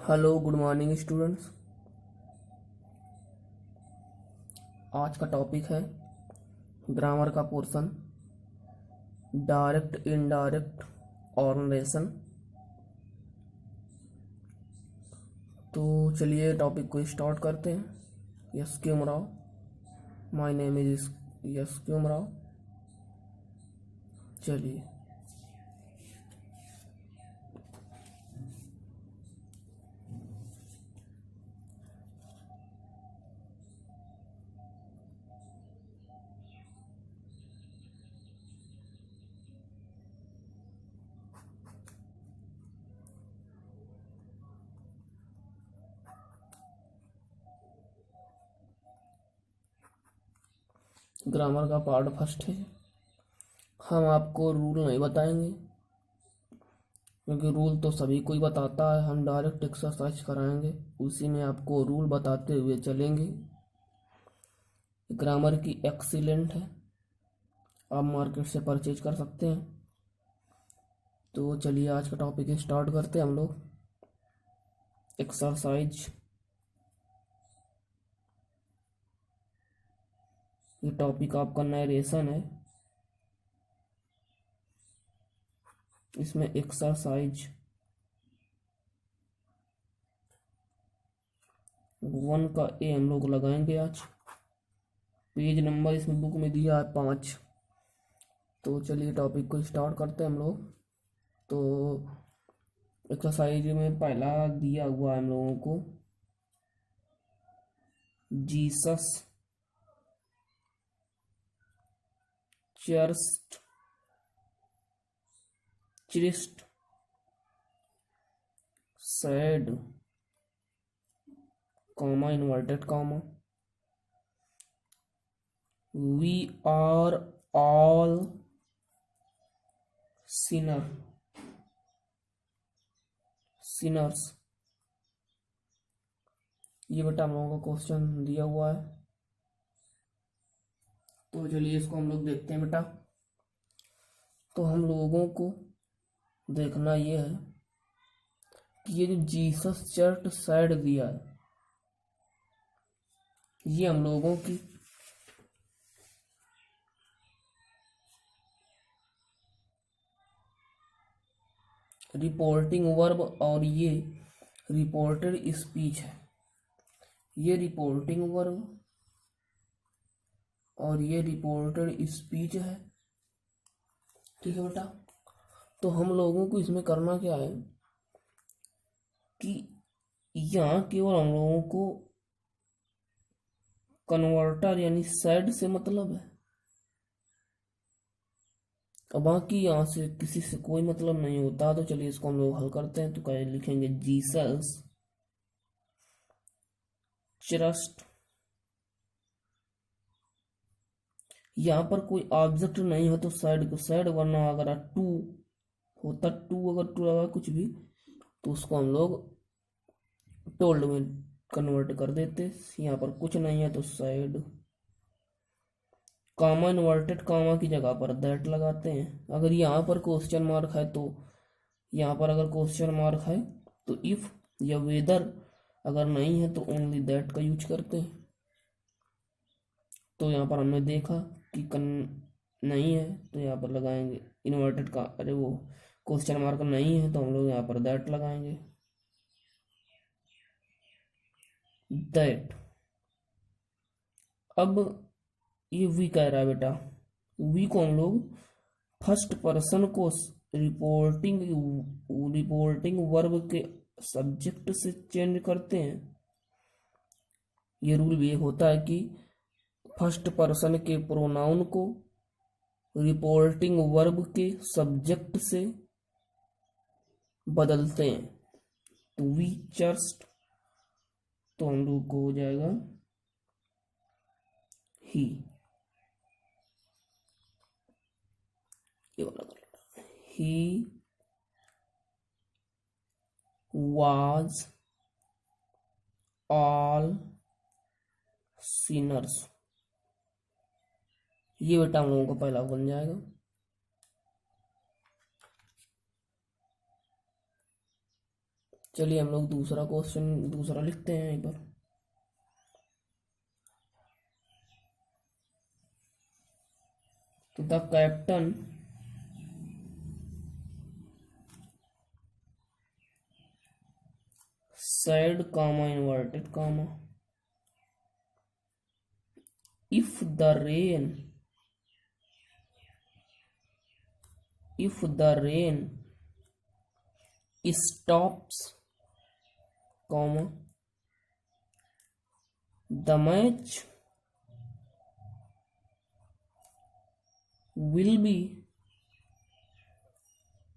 Hello good morning students. आज का topic है ग्रामर का पोर्शन, डायरेक्ट इनडायरेक्ट और नरेशन। तो चलिए टॉपिक को स्टार्ट करते हैं। Yes Qayyum Rao, my name is yes Qayyum Rao. चलिए ग्रामर का पार्ट फर्स्ट है। हम आपको रूल नहीं बताएंगे क्योंकि रूल तो सभी कोई बताता है। हम डायरेक्ट एक्सरसाइज कराएंगे, उसी में आपको रूल बताते हुए चलेंगे। ग्रामर की एक्सीलेंट है, आप मार्केट से परचेज कर सकते हैं। तो चलिए आज का टॉपिक स्टार्ट करते हैं हम लोग। एक्सरसाइज, ये टॉपिक आपका नरेशन है। इसमें एक्सरसाइज 1 का ए हम लोग लगाएंगे आज। पेज नंबर इसमें बुक में दिया है 5। तो चलिए टॉपिक को स्टार्ट करते हैं हम लोग। तो एक्सरसाइज में पहला दिया हुआ है हम लोगों को, Jesus Christ Christ said comma inverted comma we are all sinners. ये बेटा हम लोगों को क्वेश्चन दिया हुआ है। तो चलिए इसको हम लोग देखते हैं बेटा। तो हम लोगों को देखना ये है कि ये जो जीसस चर्च साइड दिया है, ये हम लोगों की रिपोर्टिंग वर्ब और ये रिपोर्टेड स्पीच है। ये रिपोर्टिंग वर्ब और ये रिपोर्टेड स्पीच है। ठीक है बेटा। तो हम लोगों को इसमें करना क्या है कि यहाँ केवल हम लोगों को कन्वर्टर यानी सेड से मतलब है, और बाकी यहाँ से किसी से कोई मतलब नहीं होता। तो चलिए इसको हम लोग हल करते हैं। तो क्या लिखेंगे, जीसस चरस्ट। यहाँ पर कोई ऑब्जेक्ट नहीं हो तो साइड को साइड, वरना अगर टू होता, अगर टू लगा कुछ भी तो उसको हम लोग टोल्ड में कन्वर्ट कर देते। यहाँ पर कुछ नहीं है तो साइड। कामा इन्वर्टेड कामा की जगह पर दैट लगाते हैं। अगर यहाँ पर क्वेश्चन मार्क है तो यहाँ पर अगर क्वेश्चन मार्क है तो इफ या वेदर, अगर नहीं है तो ओनली दैट का यूज करते हैं। तो यहाँ पर हमने देखा कि नहीं है तो यहाँ पर लगाएंगे इन्वर्टेड का, अरे वो क्वेश्चन मार्क नहीं है तो हम लोग यहाँ पर दैट लगाएंगे। दैट। अब ये वी कह रहा है बेटा, वी को हम लोग फर्स्ट पर्सन को रिपोर्टिंग वर्ब के सब्जेक्ट से चेंज करते हैं। ये रूल भी होता है कि फर्स्ट पर्सन के प्रोनाउन को रिपोर्टिंग वर्ब के सब्जेक्ट से बदलते हैं। तो वी चर्स्ट, तो हम लोग को हो जाएगा ही। ये वाला कर लेना, ही वाज ऑल सिनर्स। ये बेटा हम लोगों का पहला बन जाएगा। चलिए हम लोग दूसरा क्वेश्चन दूसरा लिखते हैं एक बार। तो the captain said comma inverted comma if the rain stops comma the match will be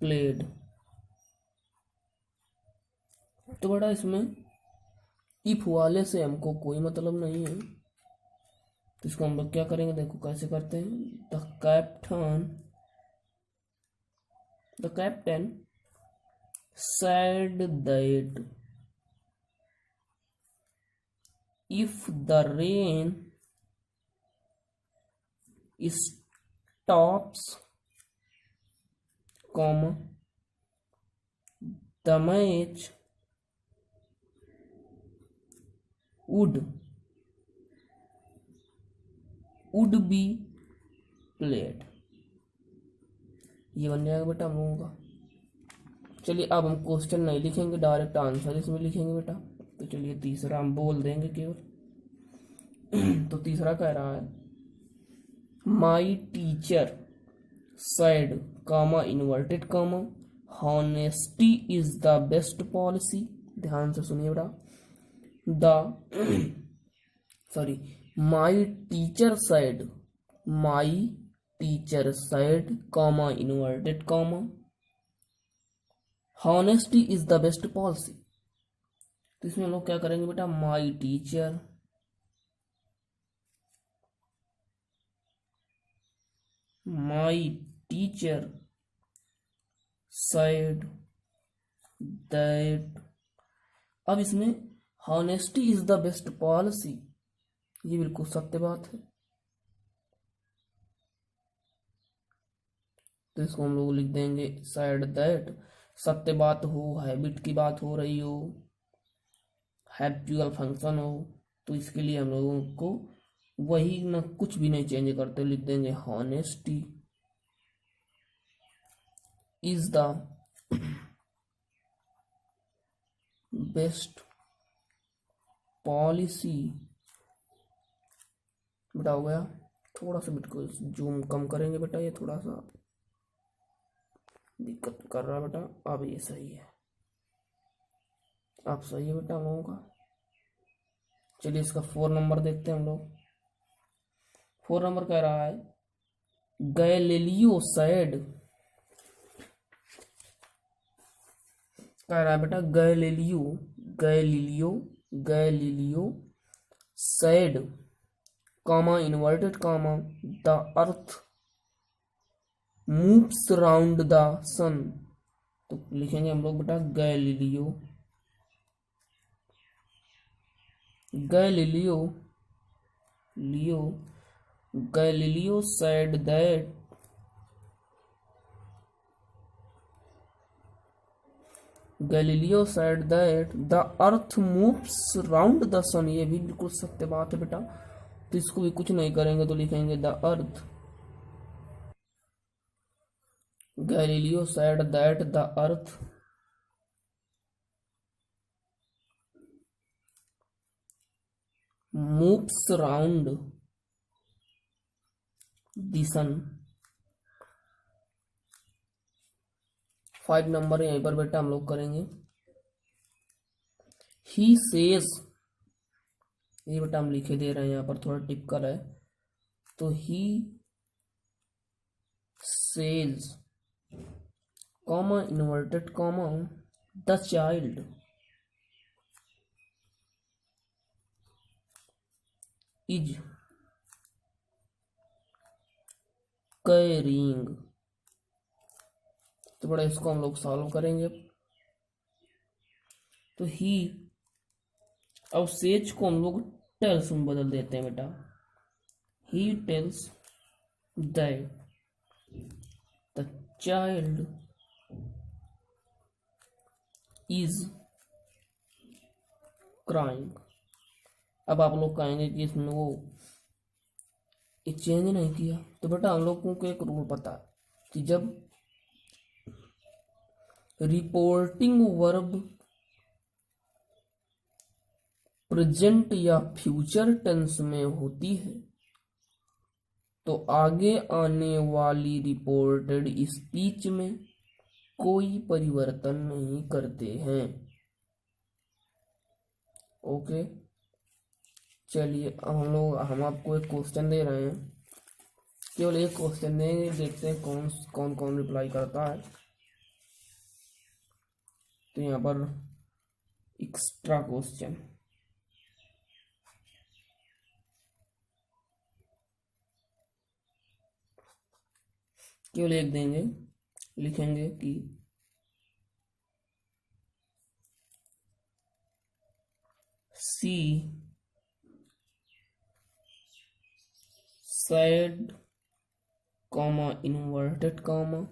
played। तो बेटा इसमें इफ वाले से हमको कोई मतलब नहीं है, तो इसको हम लोग क्या करेंगे, देखो कैसे करते हैं। The captain said that if the rain stops comma the match would be played। ये बन जाएगा बेटा हम लोगों का। चलिए अब हम क्वेश्चन नहीं लिखेंगे, डायरेक्ट आंसर इसमें लिखेंगे बेटा। तो चलिए तीसरा हम बोल देंगे केवल। तो तीसरा कह रहा है my teacher said comma inverted comma honesty is the best policy। ध्यान से सुनिए बेटा। My teacher said comma inverted comma honesty is the best policy। तो इसमें हम लोग क्या करेंगे बेटा, माई टीचर said that, अब इसमें honesty is the best policy, ये बिल्कुल सत्य बात है। तो इसको हम लोग लिख देंगे said that, सत्य बात हो, हैबिट की बात हो रही हो, हैप्चुअल फंक्शन हो, तो इसके लिए हम लोगों को वही ना कुछ भी नहीं चेंज करते, लिख देंगे honesty is the best policy. बेटा हो गया। थोड़ा सा बिट को जूम कम करेंगे बेटा, ये थोड़ा सा दिक्कत कर रहा है बेटा। अब ये सही है, अब सही है बेटा हम लोगों का। चलिए इसका 4 नंबर देखते हैं हम लोग। 4 नंबर कह रहा है गैलीलियो सैड, कह रहा है बेटा Galileo said comma inverted comma the earth moves round the sun. तो लिखेंगे हम लोग बेटा Galileo said that the earth moves round the sun। ये भी बिल्कुल सत्य बात है बेटा, तो इसको भी कुछ नहीं करेंगे, तो लिखेंगे the earth. Galileo said that the earth moves round the sun। 5 number यहीं पर बेटा हम लोग करेंगे ही सेज। ये बेटा हम लिखे दे रहे हैं, यहाँ पर थोड़ा टिप कर है, तो he says comma inverted comma the child is carrying. तो बड़ा इसको हम लोग सॉल्व करेंगे। तो ही अब सेज को हम लोग टेल्स में बदल देते हैं बेटा। He tells that the child is crying. अब आप लोग कहेंगे कि इसमें वो ये चेंज नहीं किया, तो बेटा हम लोगों को एक रूल पता है कि जब रिपोर्टिंग वर्ब प्रेजेंट या फ्यूचर टेंस में होती है तो आगे आने वाली रिपोर्टेड स्पीच में कोई परिवर्तन नहीं करते हैं। ओके, चलिए हम आपको एक क्वेश्चन दे रहे हैं, केवल एक क्वेश्चन देंगे, देखते हैं कौन कौन कौन रिप्लाई करता है। तो यहाँ पर एक्स्ट्रा क्वेश्चन, केवल एक देंगे, लिखेंगे कि सी said comma inverted comma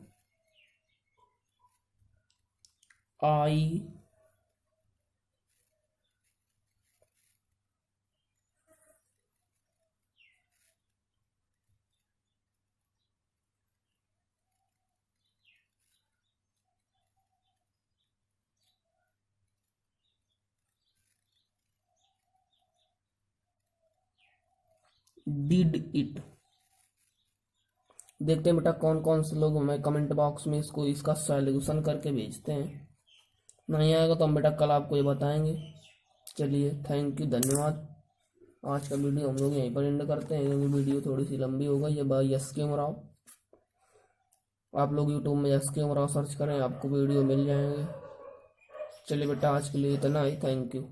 I did it। देखते हैं बेटा कौन कौन से लोग हमें कमेंट बॉक्स में इसका सॉल्यूशन करके भेजते हैं। नहीं आएगा तो हम बेटा कल आपको ये बताएंगे। चलिए, थैंक यू, धन्यवाद। आज का वीडियो हम लोग यहीं पर एंड करते हैं क्योंकि वीडियो थोड़ी सी लंबी हो गई है। Bye SK. उमराव, आप लोग यूट्यूब में एस.के. उमराव सर्च करें, आपको वीडियो मिल जाएंगे। चलिए बेटा, आज के लिए इतना ही, थैंक यू।